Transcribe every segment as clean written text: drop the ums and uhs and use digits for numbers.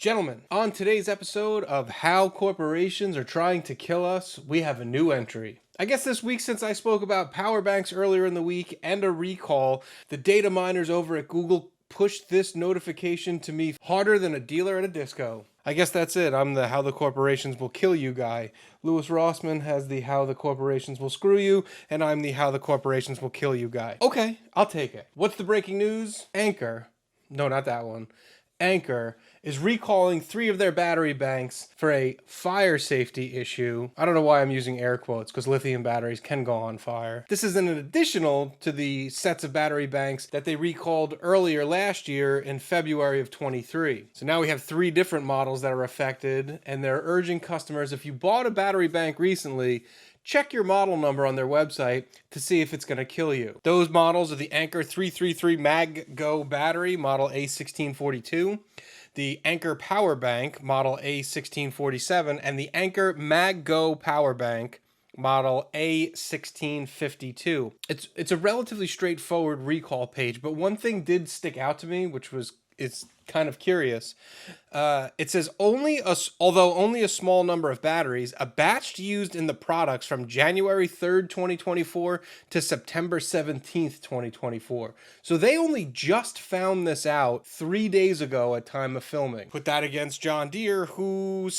Gentlemen, on today's episode of How Corporations Are Trying to Kill Us, we have a new entry. I guess this week, since I spoke about power banks earlier in the week and a recall, the data miners over at Google pushed this notification to me harder than a dealer at a disco. I guess that's it. I'm the How the Corporations Will Kill You guy. Louis Rossman has the How the Corporations Will Screw You, and I'm the How the Corporations Will Kill You guy. Okay, I'll take it. What's the breaking news? Anker. No, not that one. Anker is recalling 3 of their battery banks for a fire safety issue. I don't know why I'm using air quotes, because lithium batteries can go on fire. This is an additional to the sets of battery banks that they recalled earlier last year in February of 23. So now we have 3 different models that are affected, and they're urging customers, if you bought a battery bank recently, check your model number on their website to see if it's going to kill you. Those models are the Anker 333 Mag Go battery, model A1642, the Anker Power Bank, model A1647, and the Anker Mag Go Power Bank, model A1652. It's a relatively straightforward recall page, but one thing did stick out to me, which was it's kind of curious. It says although only a small number of batteries, a batch used in the products from January 3rd, 2024 to September 17th, 2024. So they only just found this out 3 days ago at time of filming. Put that against John Deere, who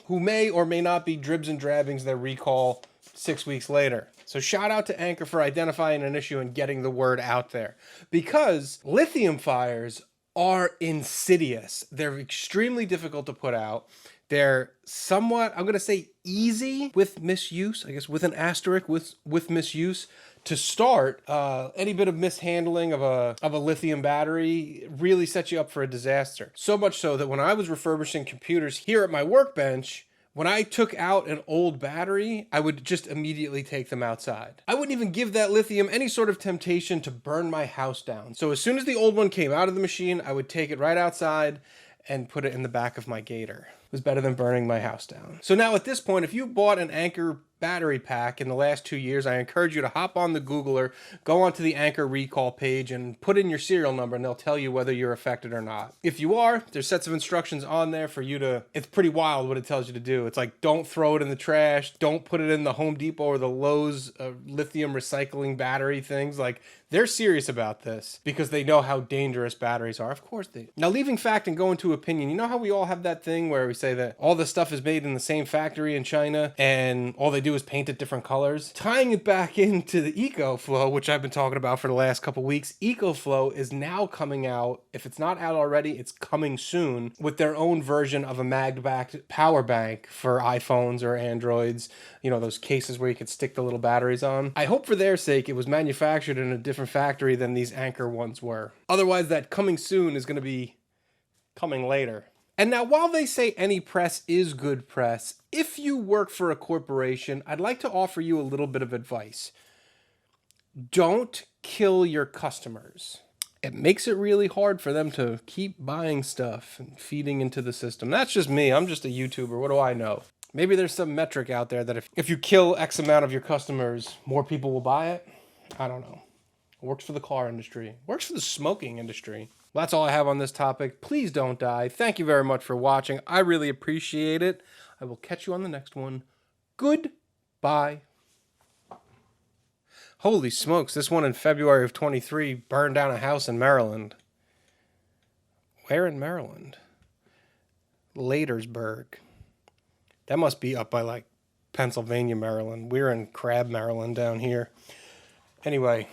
may or may not be dribs and drabbings their recall 6 weeks later. So shout out to Anker for identifying an issue and getting the word out there. Because lithium fires are insidious. They're extremely difficult to put out. They're somewhat, I'm going to say, easy with misuse, I guess with an asterisk, with misuse. To start, any bit of mishandling of a lithium battery really sets you up for a disaster. So much so that when I was refurbishing computers here at my workbench, when I took out an old battery, I would just immediately take them outside. I wouldn't even give that lithium any sort of temptation to burn my house down. So as soon as the old one came out of the machine, I would take it right outside and put it in the back of my Gator. It was better than burning my house down. So now at this point, if you bought an Anker battery pack in the last 2 years, I encourage you to hop on the Googler, go onto the Anker recall page and put in your serial number and they'll tell you whether you're affected or not. If you are, there's sets of instructions on there for you to, it's pretty wild what it tells you to do. It's like, don't throw it in the trash, don't put it in the Home Depot or the Lowe's lithium recycling battery things. Like, they're serious about this because they know how dangerous batteries are. Of course they do. Now, leaving fact and going to opinion, you know how we all have that thing where we say that all this stuff is made in the same factory in China and all they do is paint it different colors? Tying it back into the Ecoflow, which I've been talking about for the last couple weeks, Ecoflow is now coming out. If it's not out already, it's coming soon with their own version of a mag-backed power bank for iPhones or Androids. You know, those cases where you could stick the little batteries on. I hope for their sake it was manufactured in a different factory than these Anker ones were. Otherwise, that coming soon is going to be coming later. And now, while they say any press is good press, if you work for a corporation, I'd like to offer you a little bit of advice. Don't kill your customers. It makes it really hard for them to keep buying stuff and feeding into the system. That's just me. I'm just a YouTuber. What do I know? Maybe there's some metric out there that if you kill X amount of your customers, more people will buy it. I don't know. It works for the car industry. It works for the smoking industry. Well, that's all I have on this topic. Please don't die. Thank you very much for watching. I really appreciate it. I will catch you on the next one. Goodbye. Holy smokes, this one in February of 23 burned down a house in Maryland. Where in Maryland? Ladersburg. That must be up by like Pennsylvania, Maryland. We're in Crab, Maryland down here. Anyway,